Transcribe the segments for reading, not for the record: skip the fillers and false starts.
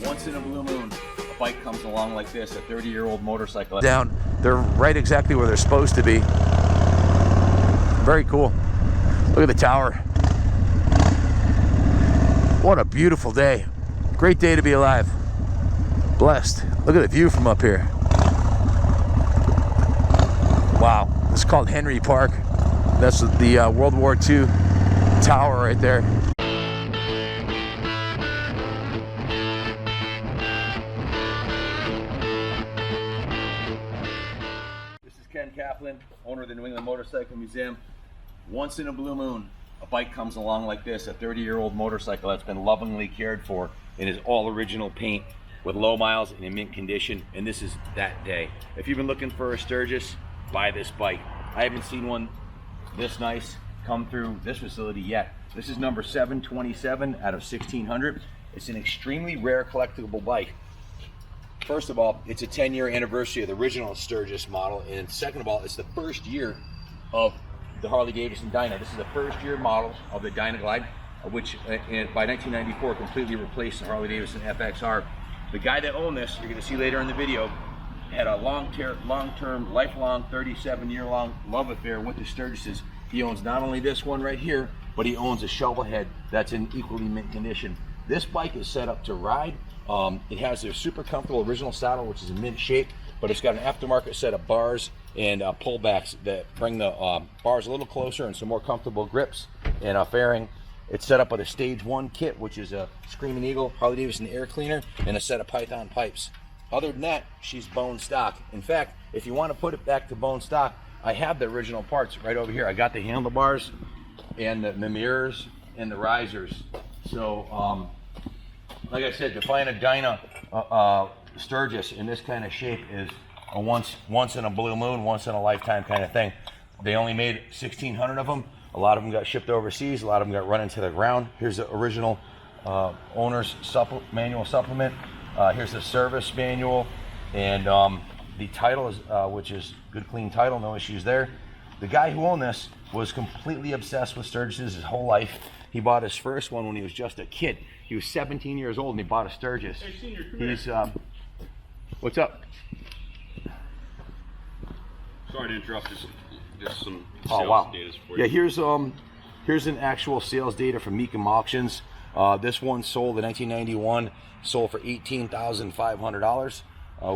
Once in a blue moon, a bike comes along like this, a 30-year-old motorcycle. Down, they're right exactly where they're supposed to be. Very cool. Look at the tower. What a beautiful day. Great day to be alive. Blessed. Look at the view from up here. Wow, this is called Henry Park. That's the World War II tower right there. This is Kaplan, owner of the New England Motorcycle Museum. Once in a blue moon, a bike comes along like this, a 30-year-old motorcycle that's been lovingly cared for and is all original paint with low miles and in mint condition, and this is that day. If you've been looking for a Sturgis, buy this bike. I haven't seen one this nice come through this facility yet. This is number 727 out of 1600. It's an extremely rare collectible bike. First of all, it's a 10-year anniversary of the original Sturgis model, and second of all, it's the first year of the Harley-Davidson Dyna. This is the first year model of the Dynaglide, which by 1994 completely replaced the Harley-Davidson FXR. The guy that owned this, you're going to see later in the video, had a long-term, lifelong, 37-year-long love affair with the Sturgises. He owns not only this one right here, but he owns a shovel head that's in equally mint condition. This bike is set up to ride. It has a super comfortable original saddle, which is in mint shape, but it's got an aftermarket set of bars and pullbacks that bring the bars a little closer and some more comfortable grips and a fairing. It's set up with a stage 1 kit, which is a Screaming Eagle Harley-Davidson air cleaner and a set of Python pipes. Other than that, she's bone stock. In fact, if you want to put it back to bone stock, I have the original parts right over here. I got the handlebars and the mirrors and the risers. So, like I said, to find a Dyna Sturgis in this kind of shape is a once in a blue moon, once in a lifetime kind of thing. They only made 1,600 of them. A lot of them got shipped overseas. A lot of them got run into the ground. Here's the original owner's manual supplement. Here's the service manual, and the title is, which is good, clean title, no issues there. The guy who owned this was completely obsessed with Sturgises his whole life. He bought his first one when he was just a kid. He was 17 years old and he bought a Sturgis. Hey, Senior, come He's, here. What's up? Sorry to interrupt. There's some Oh sales wow! data for you. Yeah, here's an actual sales data from Meekum Auctions. This one sold in 1991, sold for $18,500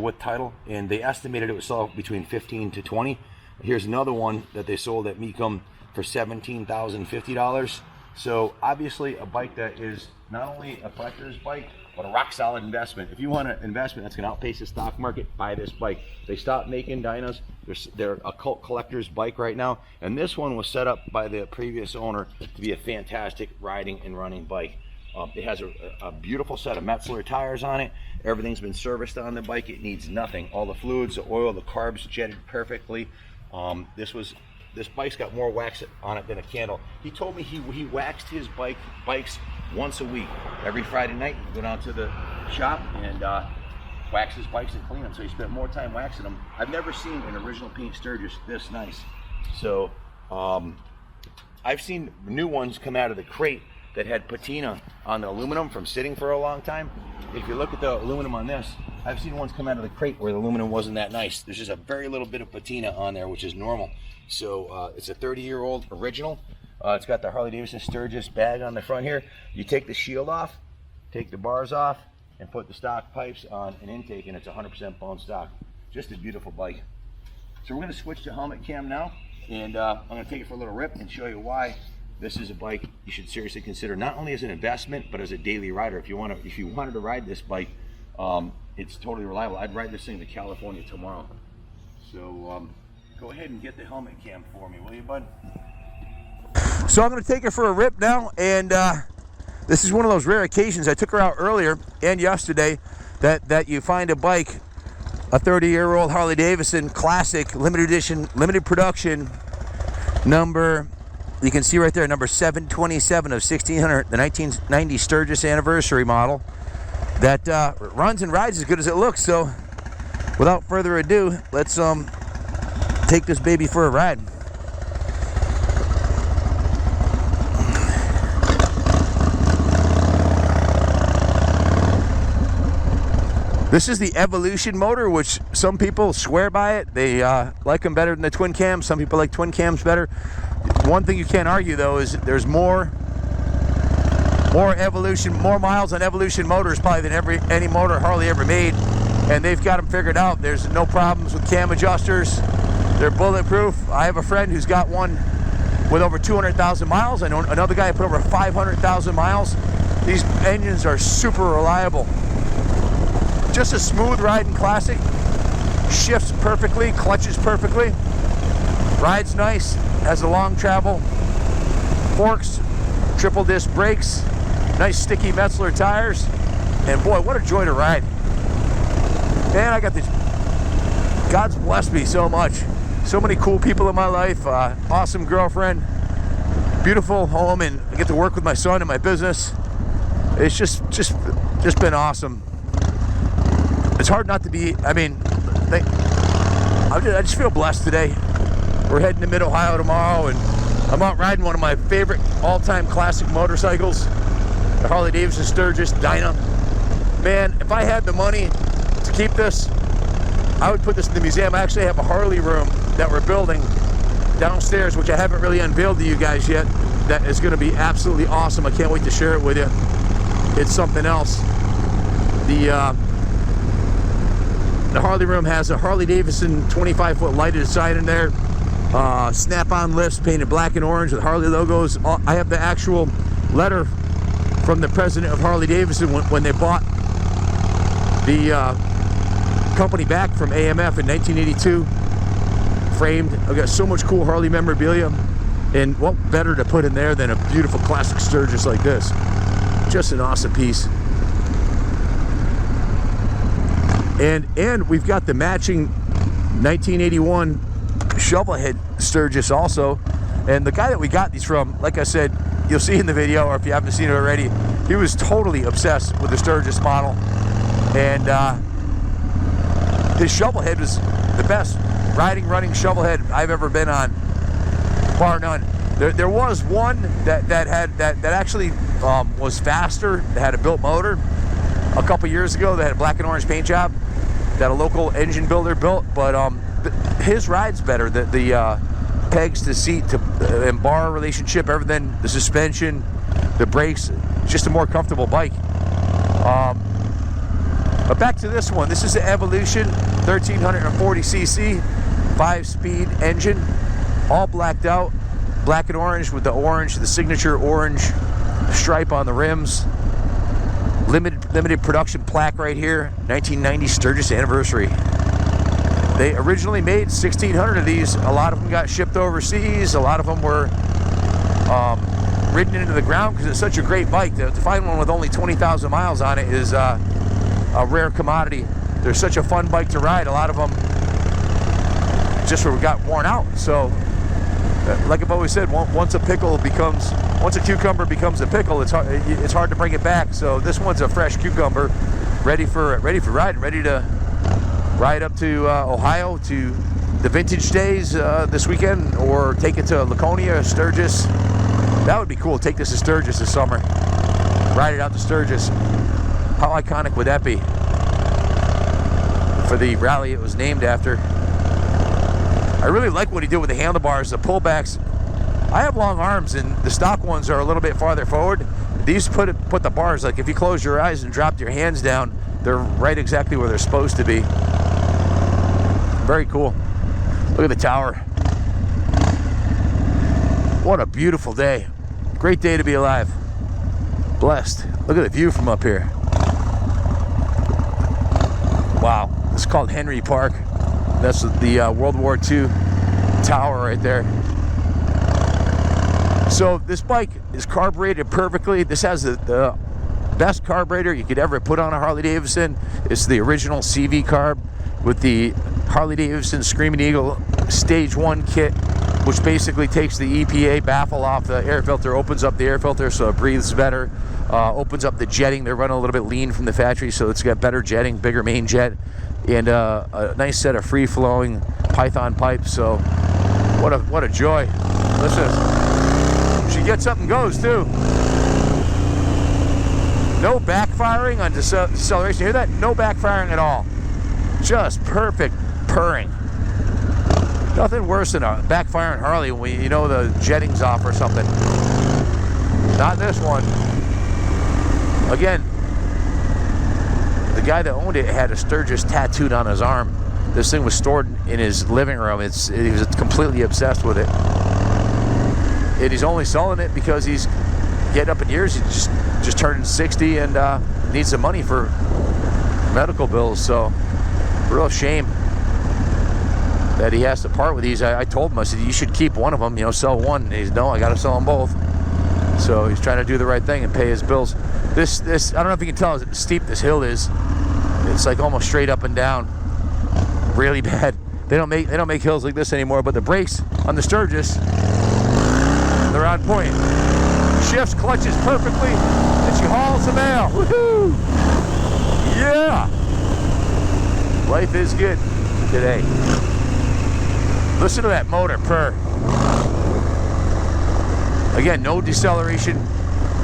with title, and they estimated it would sell between 15 to 20. Here's another one that they sold at Meekum for $17,050. So obviously a bike that is not only a collector's bike, but a rock solid investment. If you want an investment that's going to outpace the stock market, buy this bike. They stopped making Dynas. They're a cult collector's bike right now, and this one was set up by the previous owner to be a fantastic riding and running bike. It has a beautiful set of Metzler tires on it. Everything's been serviced on the bike. It needs nothing. All the fluids, the oil, the carbs jetted perfectly. This bike's got more wax on it than a candle. He told me he waxed his bikes once a week. Every Friday night, he'd go down to the shop and wax his bikes and clean them. So he spent more time waxing them. I've never seen an original paint Sturgis this nice. So I've seen new ones come out of the crate that had patina on the aluminum from sitting for a long time. If you look at the aluminum on this, I've seen ones come out of the crate where the aluminum wasn't that nice. There's just a very little bit of patina on there, which is normal. So it's a 30-year-old original. It's got the Harley-Davidson Sturgis bag on the front here. You take the shield off, take the bars off, and put the stock pipes on an intake, and it's 100% bone stock. Just a beautiful bike. So we're going to switch to helmet cam now, and I'm going to take it for a little rip and show you why this is a bike you should seriously consider, not only as an investment, but as a daily rider. If you wanted to ride this bike, it's totally reliable. I'd ride this thing to California tomorrow. So go ahead and get the helmet cam for me, will you, bud? So I'm going to take her for a rip now, and this is one of those rare occasions. I took her out earlier and yesterday that you find a bike, a 30-year-old Harley-Davidson classic, limited edition, limited production, number, you can see right there, number 727 of 1600, the 1990 Sturgis anniversary model that runs and rides as good as it looks. So without further ado, let's take this baby for a ride. This is the Evolution motor, which some people swear by it. They like them better than the twin cams. Some people like twin cams better. One thing you can't argue though is there's more miles on Evolution motors probably than any motor Harley ever made, and they've got them figured out. There's no problems with cam adjusters. They're bulletproof. I have a friend who's got one with over 200,000 miles. I know another guy put over 500,000 miles. These engines are super reliable. Just a smooth riding classic. Shifts perfectly, clutches perfectly. Rides nice, has a long travel. Forks, triple disc brakes, nice sticky Metzler tires. And boy, what a joy to ride. Man, I got this, God's blessed me so much. So many cool people in my life, awesome girlfriend, beautiful home, and I get to work with my son in my business. It's just been awesome. It's hard not to be, I mean, I just feel blessed today. We're heading to Mid-Ohio tomorrow, and I'm out riding one of my favorite all-time classic motorcycles, the Harley-Davidson Sturgis Dyna. Man, if I had the money to keep this, I would put this in the museum. I actually have a Harley room that we're building downstairs, which I haven't really unveiled to you guys yet. That is going to be absolutely awesome. I can't wait to share it with you. It's something else. The Harley room has a Harley-Davidson 25-foot lighted sign in there. Snap-on lifts painted black and orange with Harley logos. I have the actual letter from the president of Harley-Davidson when they bought the company back from AMF in 1982. Framed. I've got so much cool Harley memorabilia, and what better to put in there than a beautiful classic Sturgis like this. Just an awesome piece. And we've got the matching 1981 shovelhead Sturgis also. And the guy that we got these from, like I said, you'll see in the video, or if you haven't seen it already, he was totally obsessed with the Sturgis model. And his shovelhead was the best running shovelhead I've ever been on, bar none. There was one that actually was faster, that had a built motor a couple years ago, that had a black and orange paint job that a local engine builder built, but his ride's better. The pegs to seat to and bar relationship, everything, the suspension, the brakes, just a more comfortable bike. But back to this one. This is the Evolution 1340cc 5-speed engine, all blacked out, black and orange with the signature orange stripe on the rims. Limited production plaque right here, 1990 Sturgis anniversary. They originally made 1,600 of these. A lot of them got shipped overseas. A lot of them were ridden into the ground because it's such a great bike. To find one with only 20,000 miles on it is a rare commodity. They're such a fun bike to ride. A lot of them just got worn out. So, like I've always said, once a cucumber becomes a pickle, it's hard to bring it back. So this one's a fresh cucumber, ready for riding, ready to ride up to Ohio to the Vintage Days this weekend, or take it to Laconia, Sturgis. That would be cool. Take this to Sturgis this summer. Ride it out to Sturgis. How iconic would that be? For the rally it was named after. I really like what he did with the handlebars, the pullbacks. I have long arms, and the stock ones are a little bit farther forward. These put the bars, like if you close your eyes and dropped your hands down, they're right exactly where they're supposed to be. Very cool. Look at the tower. What a beautiful day. Great day to be alive. Blessed. Look at the view from up here. Wow. This is called Henry Park. That's the World War II tower right there. So this bike is carbureted perfectly. This has the best carburetor you could ever put on a Harley-Davidson. It's the original CV carb with the Harley-Davidson Screaming Eagle Stage 1 kit, which basically takes the EPA baffle off the air filter, opens up the air filter so it breathes better, opens up the jetting. They're running a little bit lean from the factory, so it's got better jetting, bigger main jet, and a nice set of free-flowing Python pipes. So what a joy. Listen, she gets up and goes too. No backfiring on deceleration. You hear that? No backfiring at all. Just perfect purring. Nothing worse than a backfiring Harley when you know the jetting's off or something. Not this one. Again, the guy that owned it had a Sturgis tattooed on his arm. This thing was stored in his living room. He was completely obsessed with it. And he's only selling it because he's getting up in years. He's just turning 60 and needs some money for medical bills. So, real shame that he has to part with these. I told him, I said, you should keep one of them, you know, sell one. And he's, no, I got to sell them both. So he's trying to do the right thing and pay his bills. This, I don't know if you can tell how steep this hill is. It's like almost straight up and down. Really bad. They don't make hills like this anymore, but the brakes on the Sturgis, they're on point. Shifts, clutches perfectly, and she hauls the mail. Woohoo! Yeah! Life is good today. Listen to that motor purr. Again, no deceleration,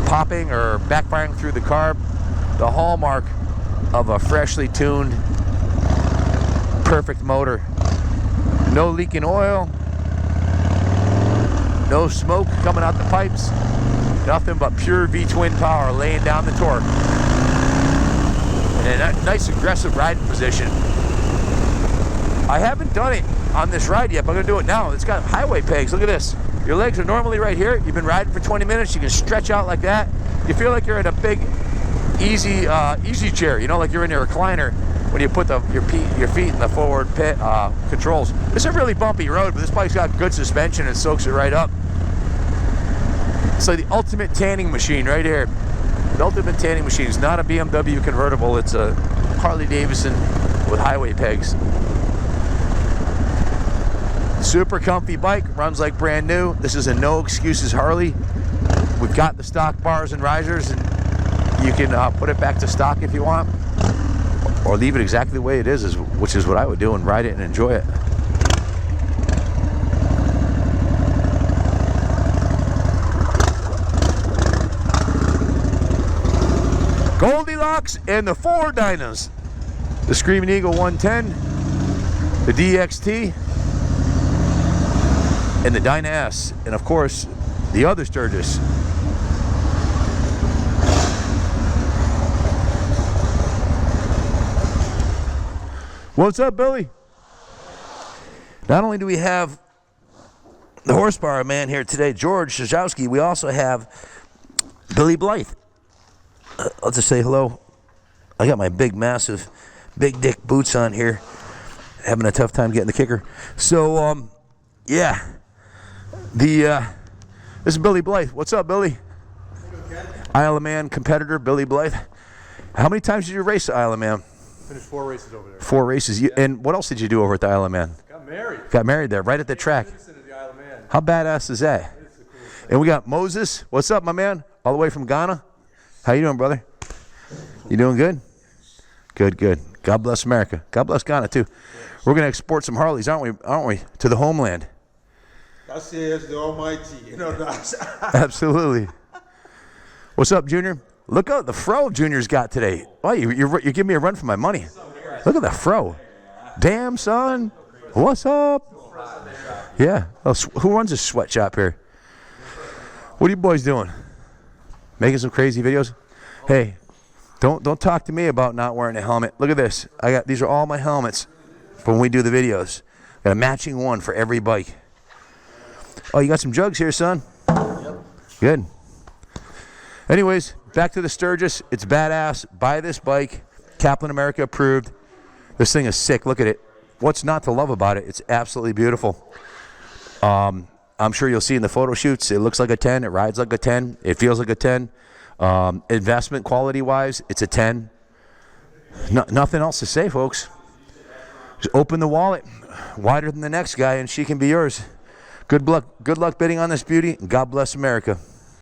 popping or backfiring through the carb. The hallmark of a freshly tuned, perfect motor. No leaking oil. No smoke coming out the pipes. Nothing but pure V-twin power laying down the torque. And a nice aggressive riding position. I haven't done it on this ride yet, but I'm going to do it now. It's got highway pegs. Look at this. Your legs are normally right here. You've been riding for 20 minutes. You can stretch out like that. You feel like you're in a big, easy chair. You know, like you're in a recliner when you put your feet in the forward controls. It's a really bumpy road, but this bike's got good suspension and soaks it right up. It's like the ultimate tanning machine right here. The ultimate tanning machine. It's not a BMW convertible. It's a Harley Davidson with highway pegs. Super comfy bike, runs like brand new. This is a no excuses Harley. We've got the stock bars and risers, and you can put it back to stock if you want, or leave it exactly the way it is, which is what I would do, and ride it and enjoy it. Goldilocks and the 4 Dynas. The Screaming Eagle 110, the DXT, and the Dyna S, and of course, the other Sturgis. What's up, Billy? Not only do we have the horsepower man here today, George Szajowski, we also have Billy Blythe. I'll just say hello. I got my big, massive, big dick boots on here. Having a tough time getting the kicker. So, yeah. This is Billy Blythe. What's up, Billy? Isle of Man competitor, Billy Blythe. How many times did you race the Isle of Man? Finished 4 races over there. 4 races. And what else did you do over at the Isle of Man? Got married. Got married there, right at the track. Citizen of the Isle of Man. How badass is that? It's the coolest thing. And we got Moses. What's up, my man? All the way from Ghana. How you doing, brother? You doing good? Good, good. God bless America. God bless Ghana too. We're gonna export some Harleys, aren't we? To the homeland. God says the Almighty. You know that. Absolutely. What's up, Junior? Look at the fro Junior's got today. Oh, you're giving me a run for my money. Look at the fro. Damn, son. What's up? Yeah. Oh, who runs this sweatshop here? What are you boys doing? Making some crazy videos? Hey, don't talk to me about not wearing a helmet. Look at this. These are all my helmets for when we do the videos. Got a matching one for every bike. Oh, you got some jugs here, son? Yep. Good. Anyways, back to the Sturgis. It's badass. Buy this bike. Kaplan America approved. This thing is sick. Look at it. What's not to love about it? It's absolutely beautiful. I'm sure you'll see in the photo shoots, it looks like a 10. It rides like a 10. It feels like a 10. Investment quality-wise, it's a 10. Nothing else to say, folks. Just open the wallet wider than the next guy, and she can be yours. Good luck bidding on this beauty, and God bless America.